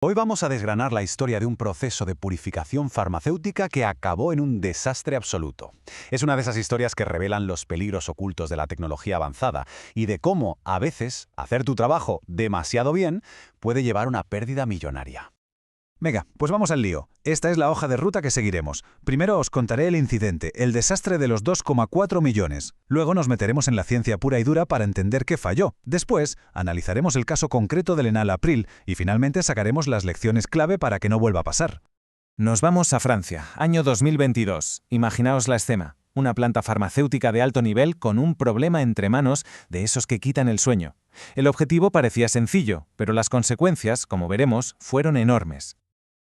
Hoy vamos a desgranar la historia de un proceso de purificación farmacéutica que acabó en un desastre absoluto. Es una de esas historias que revelan los peligros ocultos de la tecnología avanzada y de cómo, a veces, hacer tu trabajo demasiado bien puede llevar a una pérdida millonaria. Venga, pues vamos al lío. Esta es la hoja de ruta que seguiremos. Primero os contaré el incidente, el desastre de los 2,4 millones. Luego nos meteremos en la ciencia pura y dura para entender qué falló. Después, analizaremos el caso concreto del enalapril y finalmente sacaremos las lecciones clave para que no vuelva a pasar. Nos vamos a Francia, año 2022. Imaginaos la escena. Una planta farmacéutica de alto nivel con un problema entre manos de esos que quitan el sueño. El objetivo parecía sencillo, pero las consecuencias, como veremos, fueron enormes.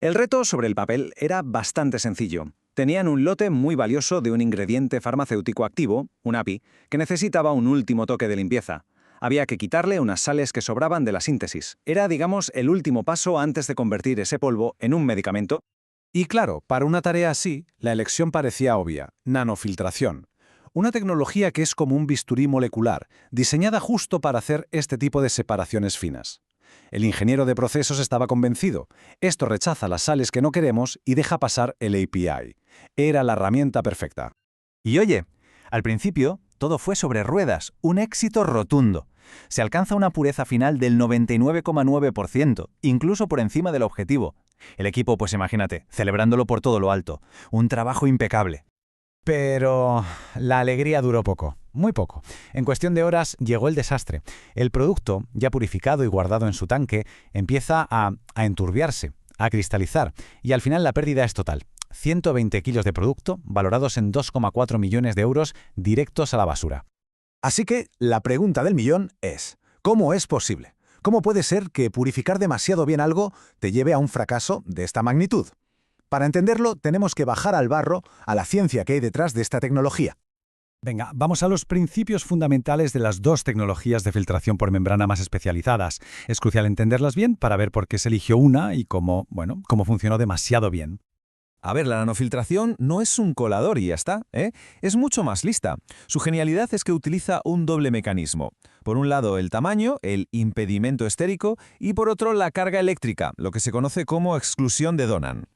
El reto sobre el papel era bastante sencillo. Tenían un lote muy valioso de un ingrediente farmacéutico activo, un API, que necesitaba un último toque de limpieza. Había que quitarle unas sales que sobraban de la síntesis. Era, digamos, el último paso antes de convertir ese polvo en un medicamento. Y claro, para una tarea así, la elección parecía obvia: nanofiltración. Una tecnología que es como un bisturí molecular, diseñada justo para hacer este tipo de separaciones finas. El ingeniero de procesos estaba convencido. Esto rechaza las sales que no queremos y deja pasar el API. Era la herramienta perfecta. Y oye, al principio todo fue sobre ruedas, un éxito rotundo. Se alcanza una pureza final del 99,9%, incluso por encima del objetivo. El equipo, pues imagínate, celebrándolo por todo lo alto. Un trabajo impecable. Pero la alegría duró poco, muy poco. En cuestión de horas llegó el desastre. El producto, ya purificado y guardado en su tanque, empieza a enturbiarse, a cristalizar, y al final la pérdida es total. 120 kilos de producto, valorados en 2,4 millones de euros, directos a la basura. Así que la pregunta del millón es: ¿cómo es posible? ¿Cómo puede ser que purificar demasiado bien algo te lleve a un fracaso de esta magnitud? Para entenderlo, tenemos que bajar al barro, a la ciencia que hay detrás de esta tecnología. Venga, vamos a los principios fundamentales de las dos tecnologías de filtración por membrana más especializadas. Es crucial entenderlas bien para ver por qué se eligió una y cómo funcionó demasiado bien. A ver, la nanofiltración no es un colador y ya está, ¿eh? Es mucho más lista. Su genialidad es que utiliza un doble mecanismo. Por un lado, el tamaño, el impedimento estérico, y por otro, la carga eléctrica, lo que se conoce como exclusión de Donan.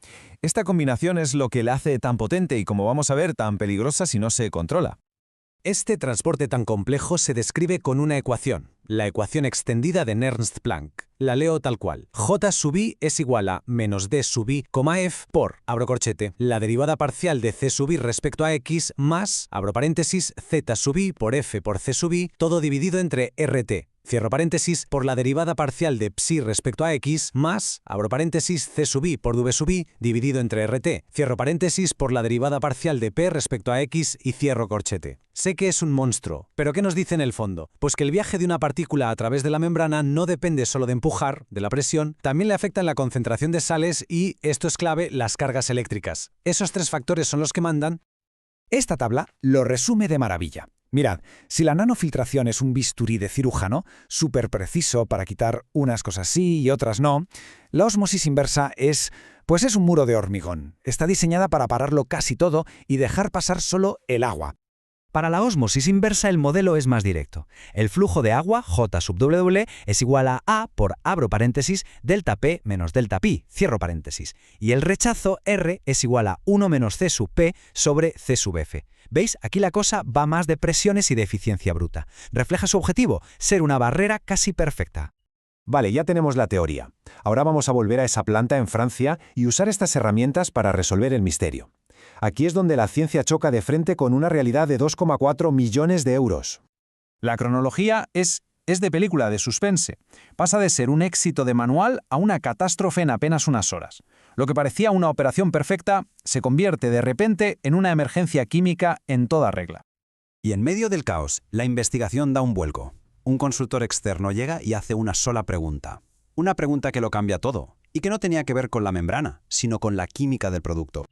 Esta combinación es lo que la hace tan potente y, como vamos a ver, tan peligrosa si no se controla. Este transporte tan complejo se describe con una ecuación, la ecuación extendida de Nernst-Planck. La leo tal cual. J sub i es igual a menos d sub i, f por, abro corchete, la derivada parcial de c sub i respecto a x más, abro paréntesis, z sub i por f por c sub i, todo dividido entre rt. Cierro paréntesis, por la derivada parcial de psi respecto a x, más, abro paréntesis, c sub i por v sub i, dividido entre rt. Cierro paréntesis, por la derivada parcial de p respecto a x y cierro corchete. Sé que es un monstruo, pero ¿qué nos dice en el fondo? Pues que el viaje de una partícula a través de la membrana no depende solo de empujar, de la presión, también le afectan la concentración de sales y, esto es clave, las cargas eléctricas. Esos tres factores son los que mandan. Esta tabla lo resume de maravilla. Mirad, si la nanofiltración es un bisturí de cirujano, súper preciso para quitar unas cosas sí y otras no, la ósmosis inversa es un muro de hormigón. Está diseñada para pararlo casi todo y dejar pasar solo el agua. Para la ósmosis inversa el modelo es más directo. El flujo de agua, J sub W, es igual a por, abro paréntesis, delta P menos delta pi, cierro paréntesis. Y el rechazo, R, es igual a 1 menos C sub P sobre C sub F. ¿Veis? Aquí la cosa va más de presiones y de eficiencia bruta. Refleja su objetivo, ser una barrera casi perfecta. Vale, ya tenemos la teoría. Ahora vamos a volver a esa planta en Francia y usar estas herramientas para resolver el misterio. Aquí es donde la ciencia choca de frente con una realidad de 2,4 millones de euros. La cronología es de película de suspense. Pasa de ser un éxito de manual a una catástrofe en apenas unas horas. Lo que parecía una operación perfecta se convierte de repente en una emergencia química en toda regla. Y en medio del caos, la investigación da un vuelco. Un consultor externo llega y hace una sola pregunta. Una pregunta que lo cambia todo, y que no tenía que ver con la membrana, sino con la química del producto.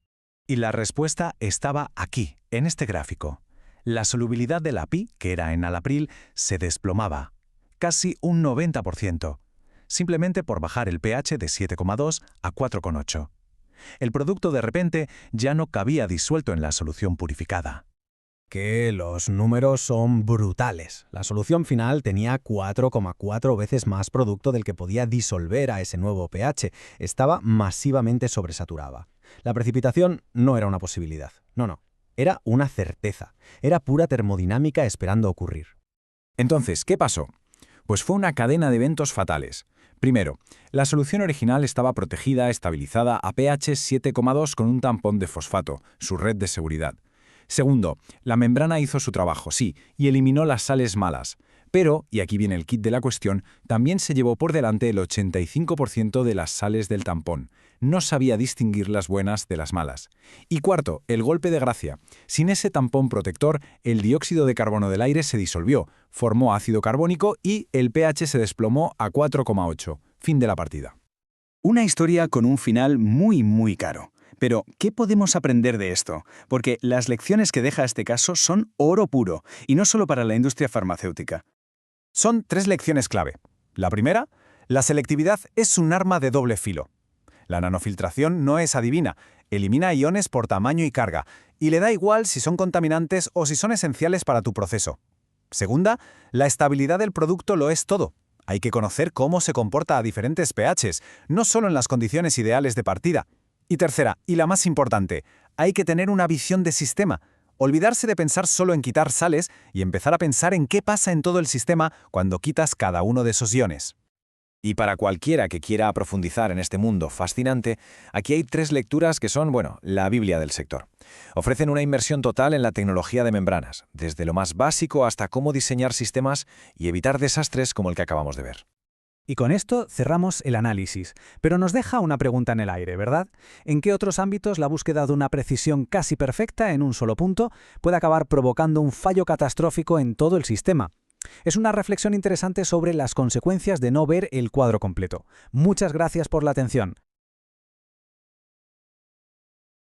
Y la respuesta estaba aquí, en este gráfico. La solubilidad del API, que era enalapril, se desplomaba. Casi un 90%. Simplemente por bajar el pH de 7,2 a 4,8. El producto de repente ya no cabía disuelto en la solución purificada. que los números son brutales. La solución final tenía 4,4 veces más producto del que podía disolver a ese nuevo pH. Estaba masivamente sobresaturada. La precipitación no era una posibilidad. No. Era una certeza. Era pura termodinámica esperando ocurrir. Entonces, ¿qué pasó? Pues fue una cadena de eventos fatales. Primero, la solución original estaba protegida, estabilizada a pH 7,2 con un tampón de fosfato, su red de seguridad. Segundo, la membrana hizo su trabajo, sí, y eliminó las sales malas. Pero, y aquí viene el kit de la cuestión, también se llevó por delante el 85% de las sales del tampón. No sabía distinguir las buenas de las malas. Y cuarto, el golpe de gracia. Sin ese tampón protector, el dióxido de carbono del aire se disolvió, formó ácido carbónico y el pH se desplomó a 4,8. Fin de la partida. Una historia con un final muy caro. Pero, ¿qué podemos aprender de esto? Porque las lecciones que deja este caso son oro puro, y no solo para la industria farmacéutica. Son 3 lecciones clave. La primera, la selectividad es un arma de doble filo. La nanofiltración no es adivina, elimina iones por tamaño y carga, y le da igual si son contaminantes o si son esenciales para tu proceso. Segunda, la estabilidad del producto lo es todo. Hay que conocer cómo se comporta a diferentes pHs, no solo en las condiciones ideales de partida. Y tercera, y la más importante, hay que tener una visión de sistema. Olvidarse de pensar solo en quitar sales y empezar a pensar en qué pasa en todo el sistema cuando quitas cada uno de esos iones. Y para cualquiera que quiera profundizar en este mundo fascinante, aquí hay 3 lecturas que son, la Biblia del sector. Ofrecen una inmersión total en la tecnología de membranas, desde lo más básico hasta cómo diseñar sistemas y evitar desastres como el que acabamos de ver. Y con esto cerramos el análisis, pero nos deja una pregunta en el aire, ¿verdad? ¿En qué otros ámbitos la búsqueda de una precisión casi perfecta en un solo punto puede acabar provocando un fallo catastrófico en todo el sistema? Es una reflexión interesante sobre las consecuencias de no ver el cuadro completo. Muchas gracias por la atención.